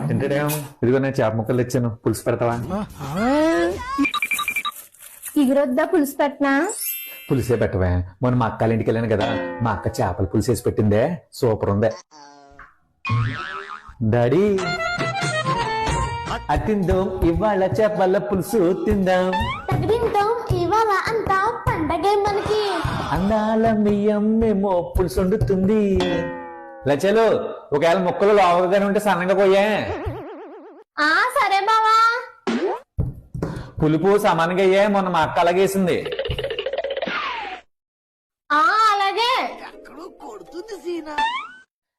తింటాడేమో. ఇదిగో నేను చేప ముక్కలు తెచ్చాను, పులుసు పెడతావా? ఇగురొద్దా పులుసు పెట్టనా? పులిసే పెట్టవా? మొన్న మా అక్కల ఇంటికి వెళ్ళాను కదా, మా అక్క చేపల పులుసు వేసి పెట్టిందే, సూపర్ ఉందే. డాడీ అతిందాం ఇవాళ చేపల పులుసు తిందాం. తగ్గిందాం ఇవాళ అంతా పండగే మనకి. అన్నాల మియ్యమ్మేమో పులుసు వండుతుంది. లచ్చలు ఒకవేళ ముక్కలు లోవగానే ఉంటే సన్నగా పోయా. సరే బావా. పులుపు సమానంగా అయ్యా, మొన్న మా అక్క అలాగేసింది. అలాగే.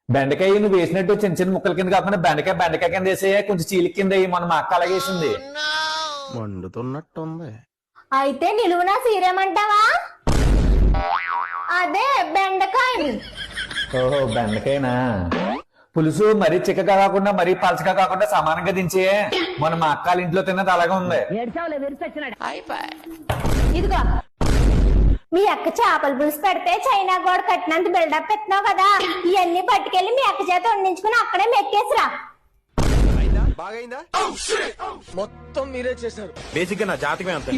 బెండకాయ నువ్వు వేసినట్టు చిన్న చిన్న ముక్కల కింద కాకుండా బెండకాయ కింద వేసేయా, కొంచెం చీలి కింద వేయి. మొన్న మా అక్క అలాగేసింది. మండుతున్నట్టుంది. అయితే నిలువునా సీరేమంటావా? అదే బెండకాయని. ఓహో బెండకాయనా? పులుసు మరీ చిక్కగా కాకుండా మరీ పలచగా కాకుండా సమానంగా దించే. మొన్న మా అక్కల ఇంట్లో తిన్నది అలాగే ఉంది. ఇదిగో మీ అక్క చేపల పులుసు పెడితే చైనా గోడ కట్టినంత బిల్డప్ పెట్టినావు కదా, ఇవన్నీ పట్టుకెళ్ళి మీ అక్క చేత వండించుకుని అక్కడే మెక్కేసిరా. మొత్తం మీరే చేశారు. బేసిక్ గా నా జాతకమే అంత.